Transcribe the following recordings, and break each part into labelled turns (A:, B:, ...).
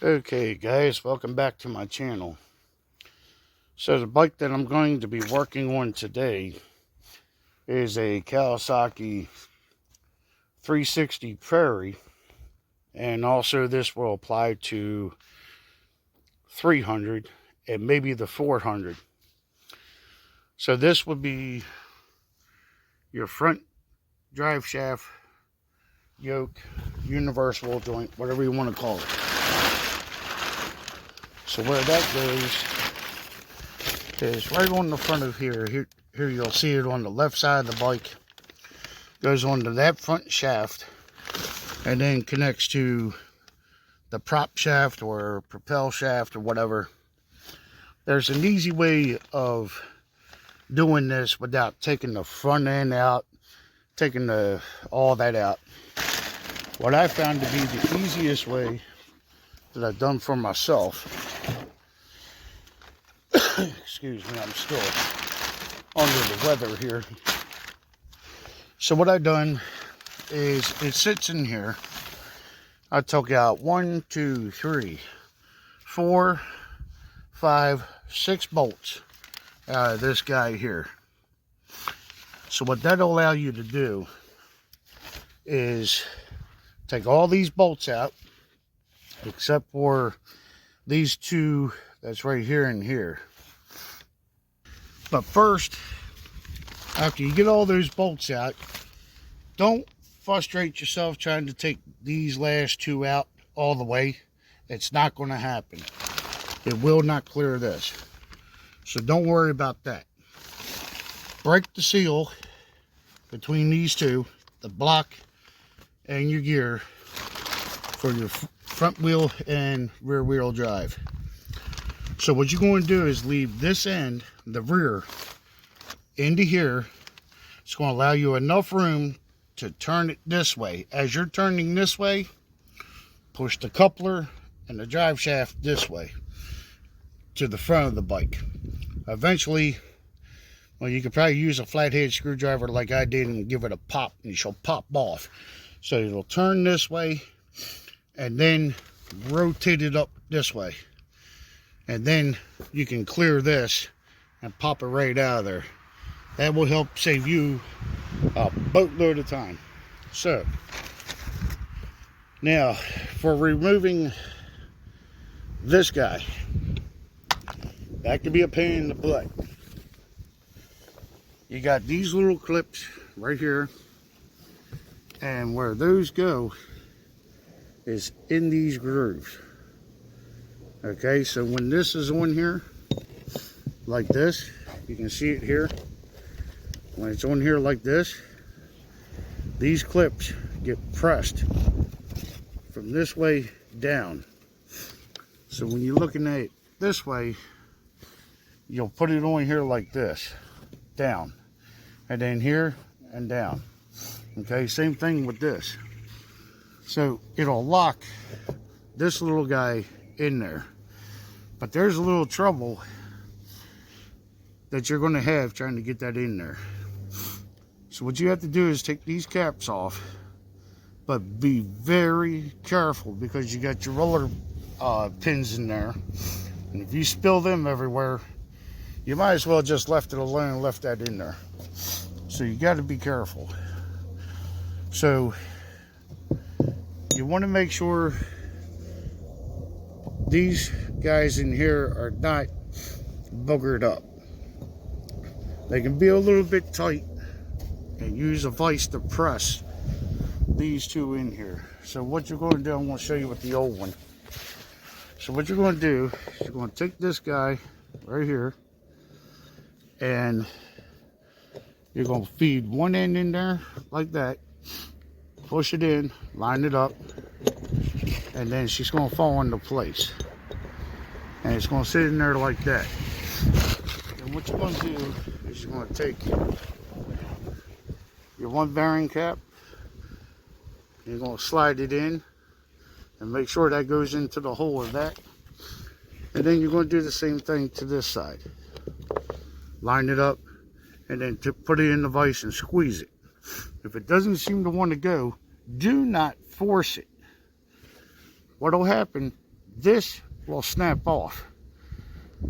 A: Okay guys, welcome back to my channel. So the bike that I'm going to be working on today is a Kawasaki 360 Prairie, and also this will apply to 300 and maybe the 400. So this would be your front drive shaft, yoke, universal joint, whatever you want to call it. So where that goes is right on the front of here. Here you'll see it on the left side of the bike. Goes onto that front shaft and then connects to the prop shaft or propel shaft or whatever. There's an easy way of doing this without taking the front end out, taking all that out. What I found to be the easiest way that I've done for myself, excuse me, I'm still under the weather here. So what I've done is it sits in here. I took out 1, 2, 3, 4, 5, 6 bolts out of this guy here. So what that'll allow you to do is take all these bolts out, except for these two that's right here and here. But first, after you get all those bolts out, don't frustrate yourself trying to take these last two out all the way. It's not going to happen. It will not clear this. So don't worry about that. Break the seal between these two, the block and your gear, for your front wheel and rear wheel drive. So what you're going to do is leave this end, the rear, into here. It's going to allow you enough room to turn it this way. As you're turning this way, push the coupler and the drive shaft this way to the front of the bike. Eventually, well, you could probably use a flathead screwdriver like I did and give it a pop, and she'll pop off. So it'll turn this way and then rotate it up this way. And then you can clear this and pop it right out of there. That will help save you a boatload of time. So now for removing this guy, that could be a pain in the butt. You got these little clips right here, and where those go is in these grooves. Okay, so when this is on here like this, you can see it here. When it's on here like this, these clips get pressed from this way down. So when you're looking at it this way, you'll put it on here like this, down, and then here and down. Okay, same thing with this. So it'll lock this little guy in there. But there's a little trouble that you're going to have trying to get that in there. So what you have to do is take these caps off, but be very careful because you got your roller pins in there. And if you spill them everywhere, you might as well just left it alone and left that in there. So you got to be careful. So you want to make sure these guys in here are not boogered up. They can be a little bit tight, and use a vise to press these two in here. So what you're going to do, I'm going to show you with the old one. So what you're going to do is you're going to take this guy right here, and you're going to feed one end in there like that, push it in, line it up, and then she's going to fall into place. And it's going to sit in there like that. And what you're going to do is you're going to take your one bearing cap, you're going to slide it in and make sure that goes into the hole of that. And then you're going to do the same thing to this side. Line it up and then put it in the vise and squeeze it. If it doesn't seem to want to go, do not force it. What'll happen, this will snap off.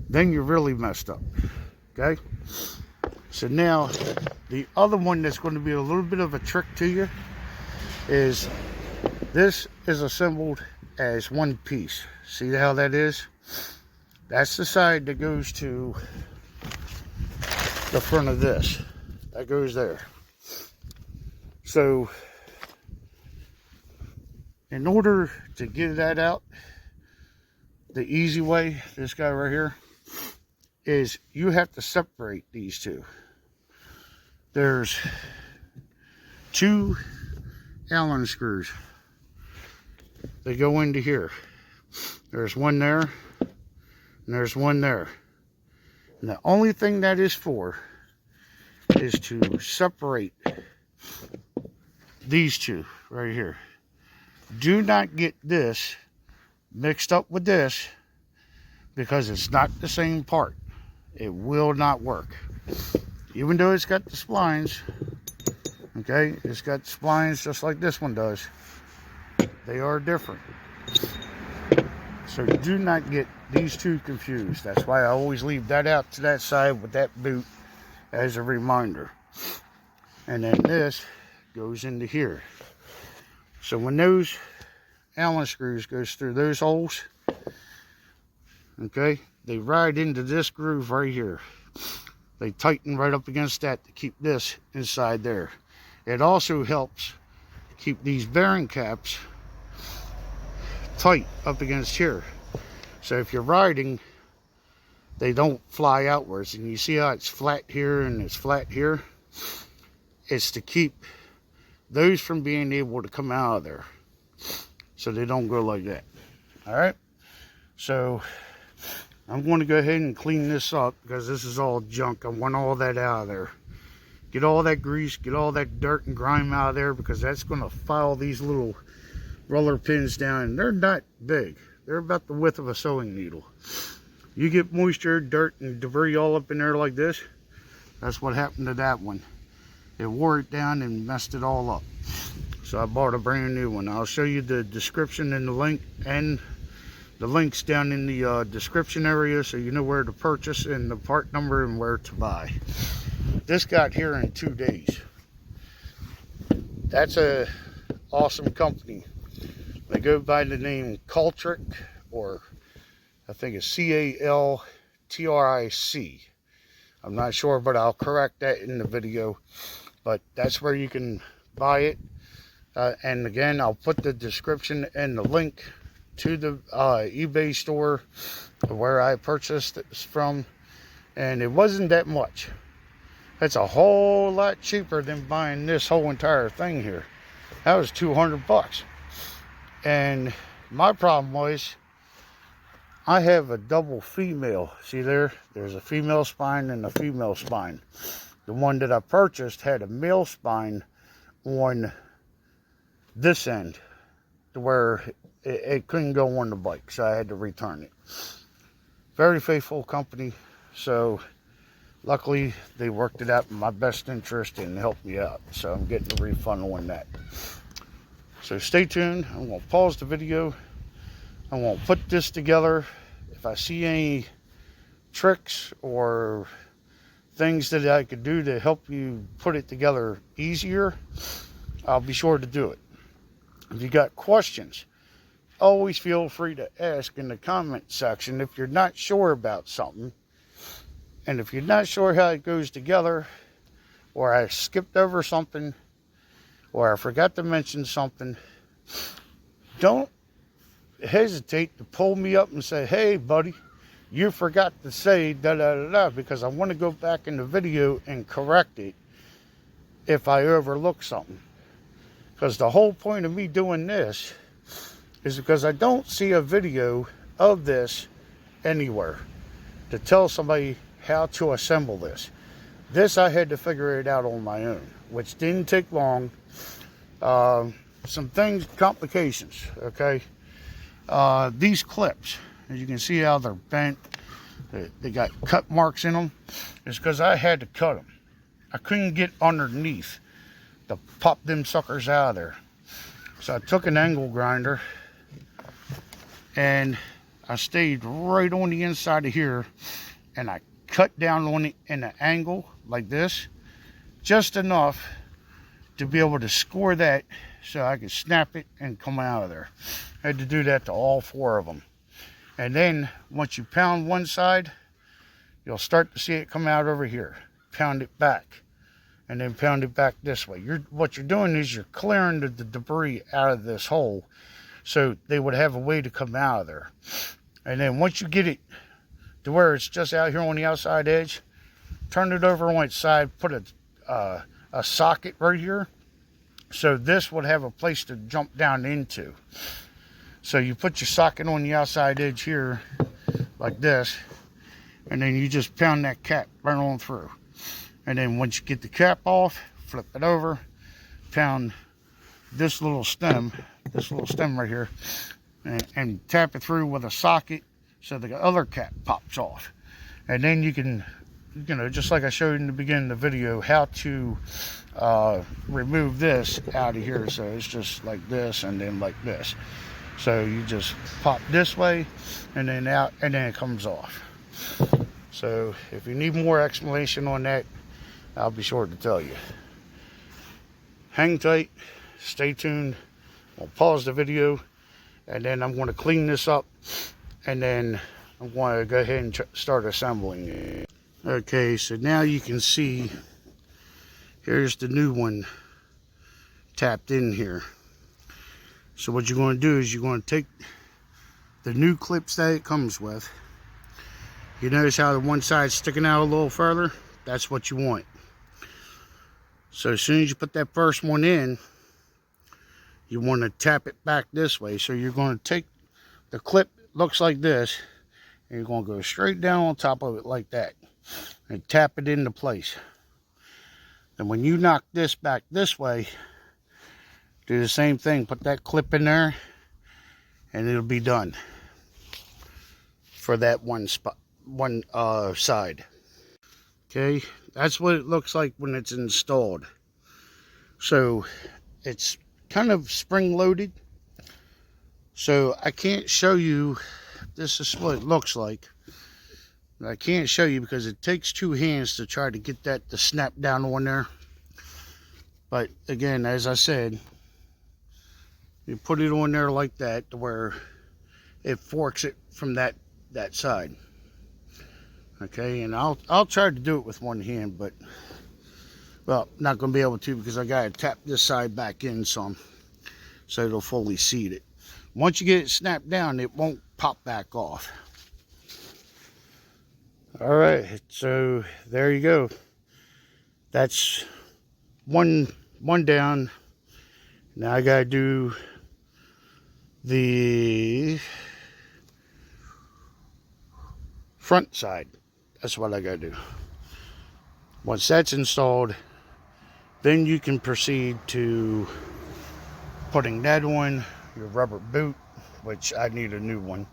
A: Then you're really messed up. Okay? So now, the other one that's going to be a little bit of a trick to you is this is assembled as one piece. See how that is? That's the side that goes to the front of this. That goes there. So, in order to get that out, the easy way, this guy right here, is you have to separate these two. There's 2 Allen screws. They go into here. There's one there, and there's one there. And the only thing that is for is to separate these two right here. Do not get this mixed up with this, because it's not the same part. It will not work. Even though it's got the splines, okay, it's got splines just like this one does. They are different. So do not get these two confused. That's why I always leave that out to that side with that boot as a reminder. And then this goes into here. So when those Allen screws goes through those holes, okay, they ride into this groove right here. They tighten right up against that to keep this inside there. It also helps keep these bearing caps tight up against here. So if you're riding, they don't fly outwards. And you see how it's flat here and it's flat here? It's to keep those from being able to come out of there, so they don't go like that. All right, so I'm going to go ahead and clean this up, because this is all junk. I want all that out of there. Get all that grease, get all that dirt and grime out of there, because that's going to file these little roller pins down. And they're not big. They're about the width of a sewing needle. You get moisture, dirt, and debris all up in there like this. That's what happened to that one. It wore it down and messed it all up. So I bought a brand new one. I'll show you the description and the link, and the links down in the description area, so you know where to purchase and the part number and where to buy. This got here in 2 days. That's a awesome company. They go by the name Caltric, or I think it's C-A-L-T-R-I-C. I'm not sure, but I'll correct that in the video. But that's where you can buy it. And again, I'll put the description and the link to the eBay store where I purchased this from. And it wasn't that much. That's a whole lot cheaper than buying this whole entire thing here. That was 200 bucks. And my problem was, I have a double female. See there? There's a female spine and a female spine. The one that I purchased had a male spine on this end, to where it couldn't go on the bike, so I had to return it. Very faithful company, so luckily they worked it out in my best interest and helped me out. So I'm getting a refund on that. So stay tuned. I'm going to pause the video. I'm going to put this together. If I see any tricks or things that I could do to help you put it together easier, I'll be sure to do it. If you got questions, always feel free to ask in the comment section if you're not sure about something. And if you're not sure how it goes together, or I skipped over something, or I forgot to mention something, don't hesitate to pull me up and say, hey buddy, you forgot to say da da da da, because I want to go back in the video and correct it if I overlook something. Because the whole point of me doing this is because I don't see a video of this anywhere to tell somebody how to assemble this. This I had to figure it out on my own, which didn't take long. Some things, complications, okay? These clips, as you can see how they're bent, they got cut marks in them. It's because I had to cut them. I couldn't get underneath to pop them suckers out of there. So I took an angle grinder and I stayed right on the inside of here, and I cut down on it in an angle like this, just enough to be able to score that so I could snap it and come out of there. I had to do that to all 4 of them. And then once you pound one side, you'll start to see it come out over here. Pound it back, and then pound it back this way. What you're doing is you're clearing the debris out of this hole, so they would have a way to come out of there. And then once you get it to where it's just out here on the outside edge, turn it over on its side, put a socket right here, so this would have a place to jump down into. So you put your socket on the outside edge here, like this, and then you just pound that cap right on through. And then once you get the cap off, flip it over, pound this little stem right here, and tap it through with a socket so the other cap pops off. And then you can, just like I showed in the beginning of the video, how to remove this out of here. So it's just like this and then like this. So you just pop this way and then out, and then it comes off. So if you need more explanation on that, I'll be sure to tell you. Hang tight, stay tuned. I'll pause the video, and then I'm going to clean this up, and then I'm going to go ahead and start assembling it. Okay, so now you can see, here's the new one tapped in here. So what you're going to do is you're going to take the new clips that it comes with. You notice how the one side's sticking out a little further? That's what you want. So as soon as you put that first one in, you want to tap it back this way. So you're going to take the clip, looks like this, and you're going to go straight down on top of it like that and tap it into place. And when you knock this back this way, do the same thing. Put that clip in there, and it'll be done for that one spot, one side. Okay, that's what it looks like when it's installed. So it's kind of spring loaded, so I can't show you. This is what it looks like. I can't show you because it takes 2 hands to try to get that to snap down on there. But again, as I said, you put it on there like that to where it forks it from that side. Okay, and I'll try to do it with one hand, but well, not going to be able to because I got to tap this side back in some so it'll fully seat it. Once you get it snapped down, it won't pop back off. All right, so there you go. That's one down. Now I got to do the front side. That's what I gotta do. Once that's installed, then you can proceed to putting that on your rubber boot, which I need a new one,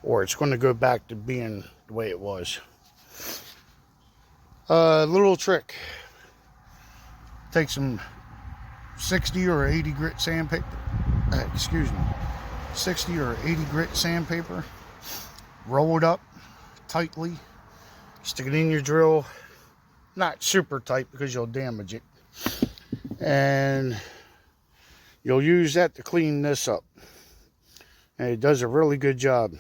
A: or it's going to go back to being the way it was. Little trick: take some 60 or 80 grit sandpaper. 60 or 80 grit sandpaper. Roll it up tightly, stick it in your drill, not super tight because you'll damage it, and you'll use that to clean this up, and it does a really good job.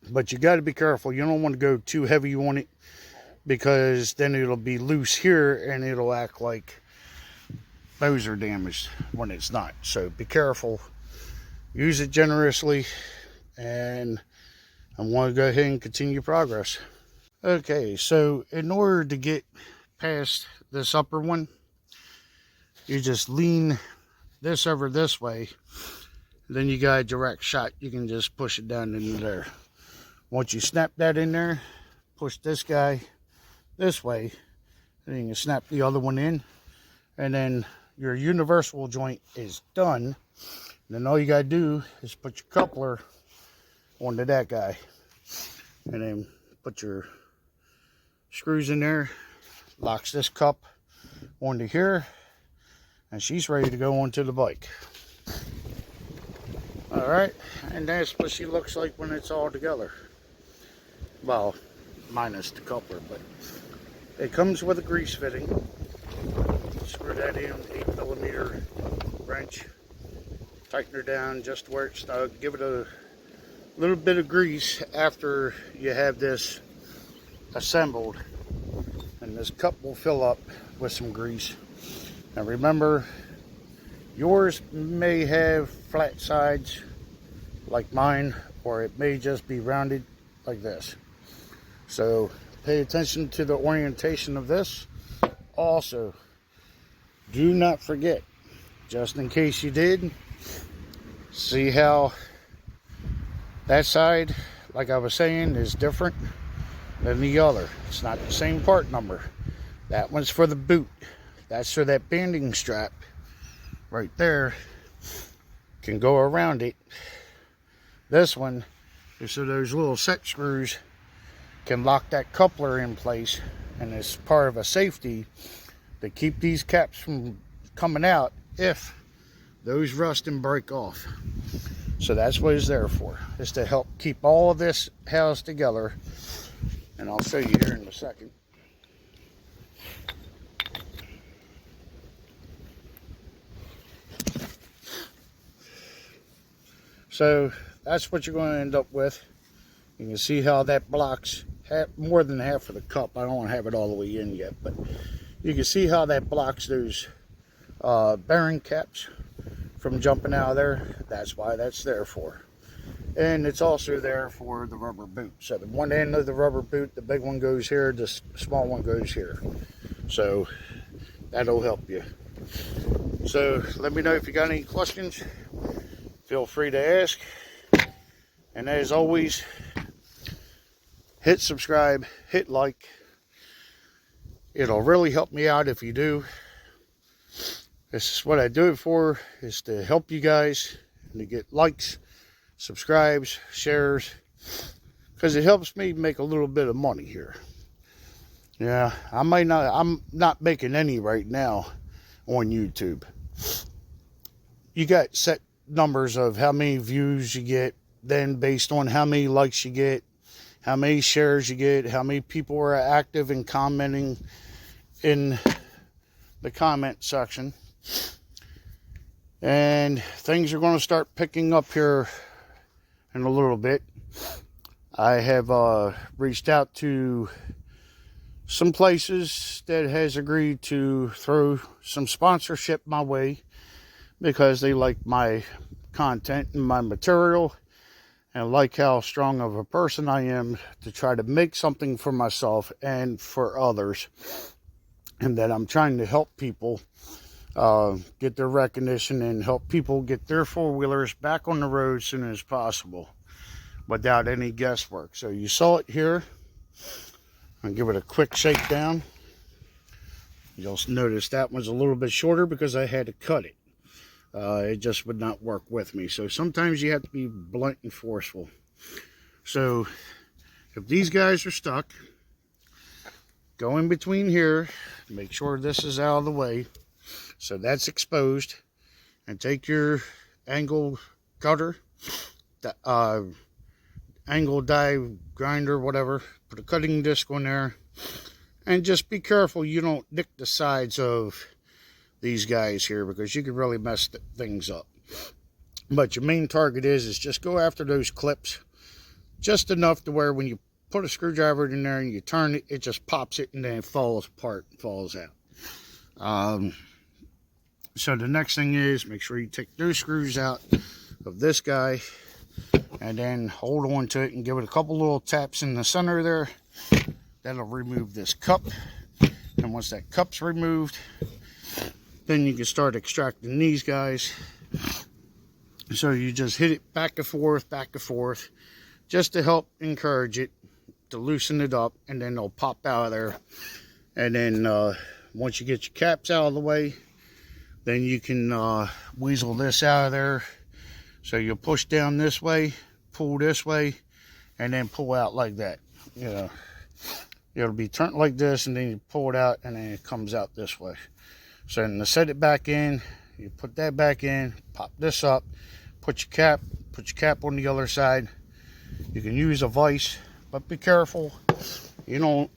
A: But you got to be careful. You don't want to go too heavy on it because then it'll be loose here and it'll act like those are damaged when it's not. So be careful, use it generously, and I want to go ahead and continue progress. Okay, so in order to get past this upper one, you just lean this over this way, then you got a direct shot. You can just push it down into there. Once you snap that in there, push this guy this way, and you can snap the other one in, and then your universal joint is done. And then all you got to do is put your coupler onto that guy, and then put your screws in there, locks this cup onto here, and she's ready to go onto the bike. All All right, and that's what she looks like when it's all together. Well, minus the coupler, but it comes with a grease fitting. Screw that in, 8mm wrench. Tighten her down just where it's snug. Give it a little bit of grease after you have this assembled, and this cup will fill up with some grease. Now remember, yours may have flat sides like mine, or it may just be rounded like this. So pay attention to the orientation of this. Also, do not forget, just in case you did, see how that side, like I was saying, is different than the other. It's not the same part number. That one's for the boot. That's so that banding strap right there can go around it. This one is so those little set screws can lock that coupler in place, and it's part of a safety to keep these caps from coming out if those rust and break off. So that's what it's there for, is to help keep all of this housed together. And I'll show you here in a second. So that's what you're going to end up with. You can see how that blocks more than half of the cup. I don't have it all the way in yet, but you can see how that blocks those bearing caps from jumping out of there. That's why that's there for. And it's also there for the rubber boot. So the one end of the rubber boot, the big one goes here, the small one goes here. So that'll help you. So let me know if you got any questions. Feel free to ask. And as always, hit subscribe, hit like. It'll really help me out if you do. This is what I do it for, is to help you guys and to get likes, subscribes, shares, because it helps me make a little bit of money here. Yeah, I'm not making any right now on YouTube. You got set numbers of how many views you get, then based on how many likes you get, how many shares you get, how many people are active and commenting in the comment section. And things are going to start picking up here in a little bit. I have reached out to some places that has agreed to throw some sponsorship my way because they like my content and my material and like how strong of a person I am to try to make something for myself and for others, and that I'm trying to help people get their recognition and help people get their four-wheelers back on the road as soon as possible without any guesswork. So you saw it here. I'll give it a quick shakedown. You'll notice that one's a little bit shorter because I had to cut it. It just would not work with me. So sometimes you have to be blunt and forceful. So if these guys are stuck, go in between here, make sure this is out of the way. So that's exposed, and take your angle cutter, angle die grinder, whatever, put a cutting disc on there, and just be careful you don't nick the sides of these guys here, because you can really mess things up. But your main target is just go after those clips just enough to where when you put a screwdriver in there and you turn it, it just pops it and then it falls apart and falls out. So the next thing is, make sure you take those screws out of this guy and then hold on to it and give it a couple little taps in the center there. That'll remove this cup. And once that cup's removed, then you can start extracting these guys. So you just hit it back and forth, just to help encourage it to loosen it up, and then they'll pop out of there. And then once you get your caps out of the way, then you can weasel this out of there. So you'll push down this way, pull this way, and then pull out like that. You know, it'll be turned like this, and then you pull it out, and then it comes out this way. So then to set it back in, you put that back in, pop this up, put your cap on the other side. You can use a vise, but be careful. You don't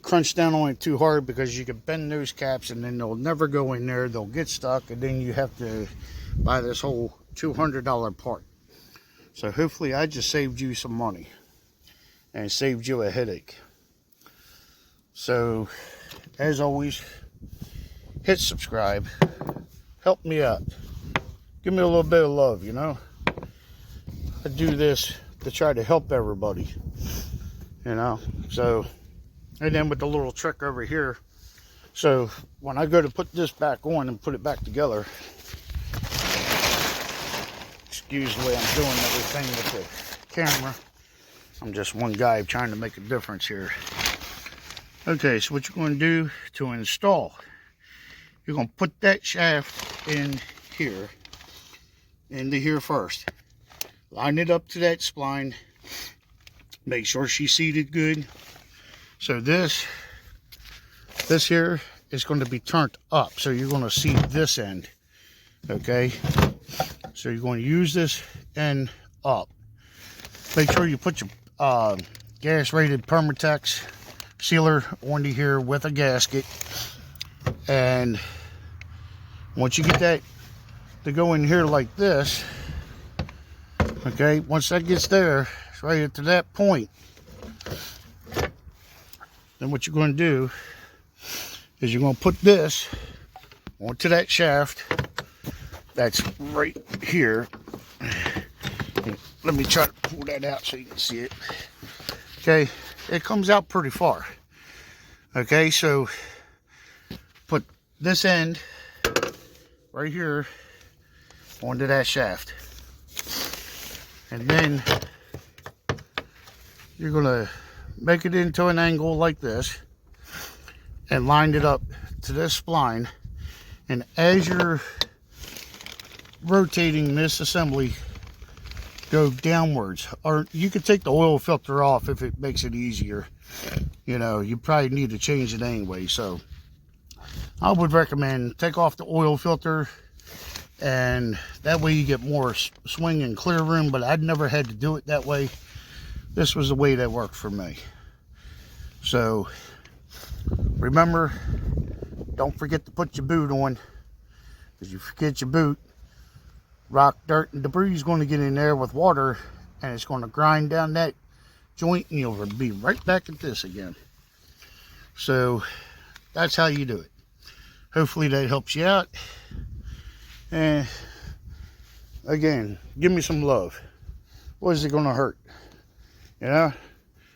A: crunch down on it too hard, because you can bend those caps and then they'll never go in there. They'll get stuck, and then you have to buy this whole $200 part. So hopefully I just saved you some money and saved you a headache. So as always, hit subscribe, help me out, give me a little bit of love, you know. I do this to try to help everybody, you know. So, and then with the little trick over here, so when I go to put this back on and put it back together, excuse the way I'm doing everything with the camera, I'm just one guy trying to make a difference here. Okay, so what you're going to do to install, you're going to put that shaft in here, into here first. Line it up to that spline. Make sure she's seated good. So this here is going to be turned up. So you're going to see this end. Okay. So you're going to use this end up. Make sure you put your gas rated Permatex sealer onto here with a gasket. And once you get that to go in here like this, okay, once that gets there, it's right up to that point, then what you're going to do is you're going to put this onto that shaft that's right here. Let me try to pull that out so you can see it. Okay, it comes out pretty far. Okay, so put this end right here onto that shaft. And then you're going to make it into an angle like this and line it up to this spline. And as you're rotating this assembly, go downwards. Or you could take the oil filter off if it makes it easier. You know, you probably need to change it anyway. So I would recommend take off the oil filter, and that way you get more swing and clear room. But I'd never had to do it that way. This was the way that worked for me. So remember, don't forget to put your boot on, because you forget your boot, rock, dirt, and debris is going to get in there with water, and it's going to grind down that joint, and you'll be right back at this again. So that's how you do it. Hopefully that helps you out. And again, give me some love. What is it going to hurt? You know,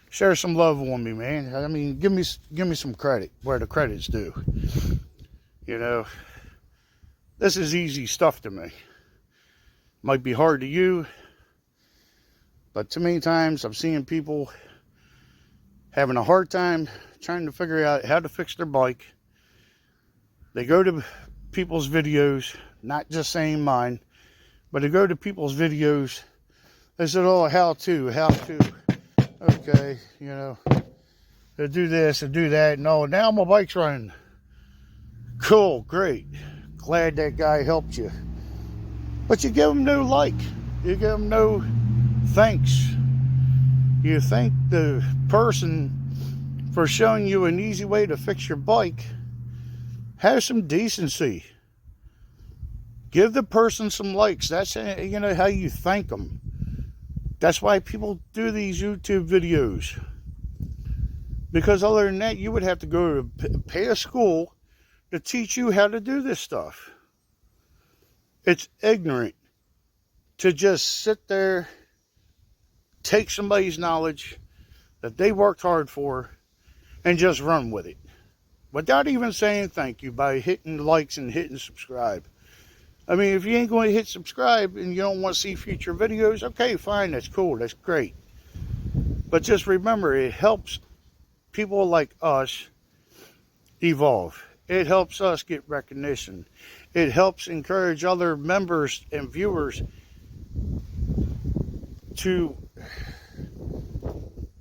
A: share some love on me, man. I mean, give me some credit where the credit's due. You know, this is easy stuff to me. Might be hard to you, but too many times I'm seeing people having a hard time trying to figure out how to fix their bike. They go to people's videos, not just saying mine, but they go to people's videos. They said, oh, how to. Okay, you know, they do this and do that. No, now my bike's running. Cool, great. Glad that guy helped you. But you give them no like. You give them no thanks. You thank the person for showing you an easy way to fix your bike. Have some decency. Give the person some likes. That's, you know, how you thank them. That's why people do these YouTube videos. Because other than that, you would have to go to pay a school to teach you how to do this stuff. It's ignorant to just sit there, take somebody's knowledge that they worked hard for, and just run with it without even saying thank you by hitting likes and hitting subscribe. I mean, if you ain't going to hit subscribe and you don't want to see future videos, okay, fine, that's cool, that's great. But just remember, it helps people like us evolve. It helps us get recognition. It helps encourage other members and viewers to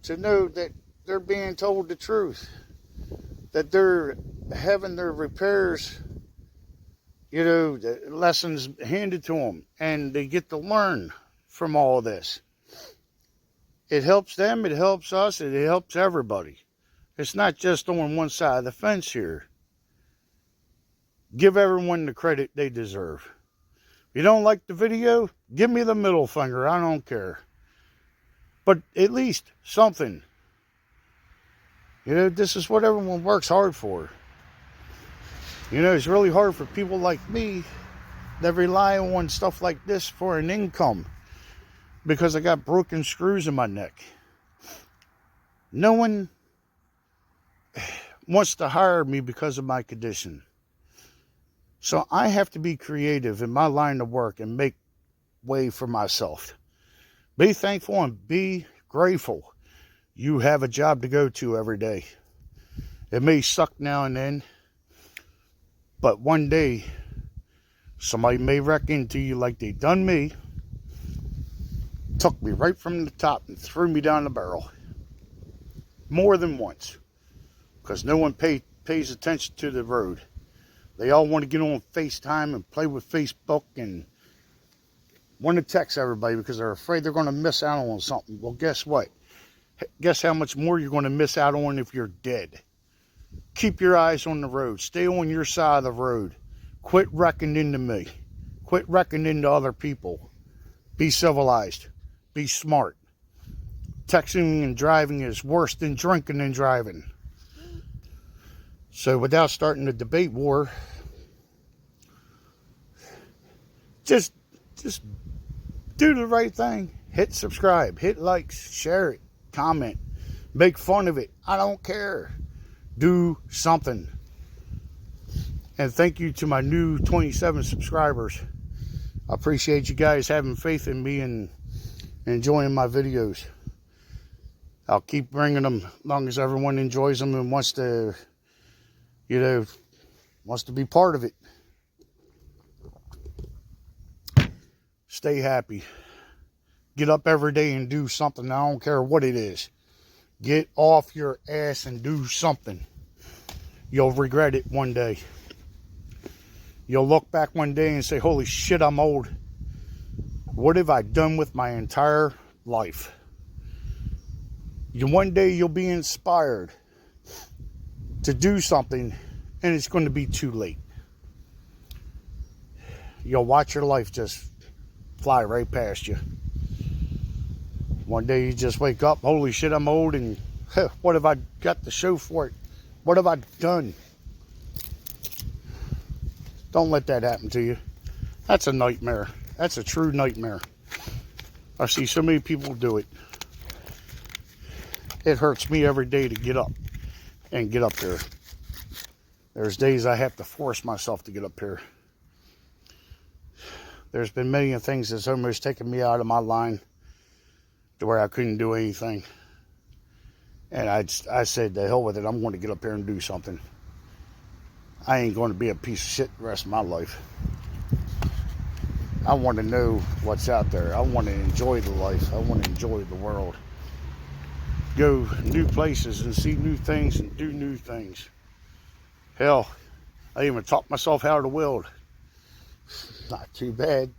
A: know that they're being told the truth, that they're having their repairs, you know, the lessons handed to them, and they get to learn from all this. It helps them, it helps us, it helps everybody. It's not just on one side of the fence here. Give everyone the credit they deserve. If you don't like the video, give me the middle finger. I don't care. But at least something. You know, this is what everyone works hard for. You know, it's really hard for people like me that rely on stuff like this for an income, because I got broken screws in my neck. No one wants to hire me because of my condition. So I have to be creative in my line of work and make way for myself. Be thankful and be grateful you have a job to go to every day. It may suck now and then, but one day somebody may wreck into you like they done me, took me right from the top and threw me down the barrel. More than once, because no one pays attention to the road. They all want to get on FaceTime and play with Facebook and want to text everybody because they're afraid they're going to miss out on something. Well, guess what? Guess how much more you're going to miss out on if you're dead. Keep your eyes on the road. Stay on your side of the road. Quit wrecking into me. Quit wrecking into other people. Be civilized. Be smart. Texting and driving is worse than drinking and driving. So without starting a debate war, just do the right thing. Hit subscribe, hit likes, share it, comment, make fun of it. I don't care. Do something. And thank you to my new 27 subscribers. I appreciate you guys having faith in me and enjoying my videos. I'll keep bringing them as long as everyone enjoys them and wants to, you know, wants to be part of it. Stay happy. Get up every day and do something. I don't care what it is. Get off your ass and do something. You'll regret it one day. You'll look back one day and say, holy shit, I'm old. What have I done with my entire life? One day you'll be inspired to do something, and it's going to be too late. You'll watch your life just fly right past you. One day you just wake up, holy shit, I'm old, and what have I got to show for it? What have I done? Don't let that happen to you. That's a nightmare. That's a true nightmare. I see so many people do it. It hurts me every day to get up and get up there. There's days I have to force myself to get up here. There's been many things that's almost taken me out of my line to where I couldn't do anything. And I said, to hell with it, I'm going to get up here and do something. I ain't going to be a piece of shit the rest of my life. I want to know what's out there. I want to enjoy the life. I want to enjoy the world. Go new places and see new things and do new things. Hell, I even taught myself how to weld. Not too bad.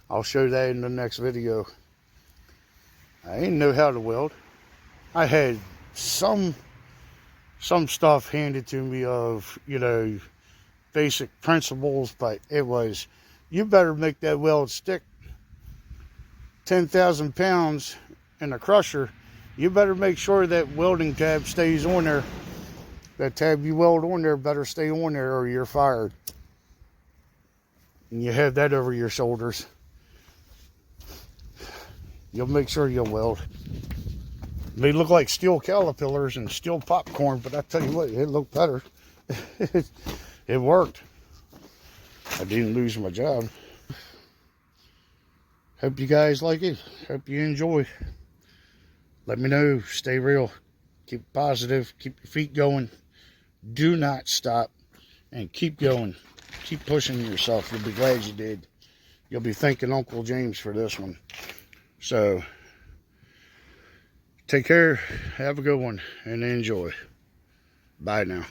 A: I'll show that in the next video. I didn't know how to weld. I had some stuff handed to me of, you know, basic principles, but it was, you better make that weld stick 10,000 pounds in a crusher. You better make sure that welding tab stays on there. That tab you weld on there better stay on there or you're fired. And you have that over your shoulders. You'll make sure you'll weld. They look like steel caterpillars and steel popcorn, but I tell you what, it looked better. It worked. I didn't lose my job. Hope you guys like it. Hope you enjoy. Let me know. Stay real. Keep positive. Keep your feet going. Do not stop. And keep going. Keep pushing yourself. You'll be glad you did. You'll be thanking Uncle James for this one. So, take care. Have a good one. And enjoy. Bye now.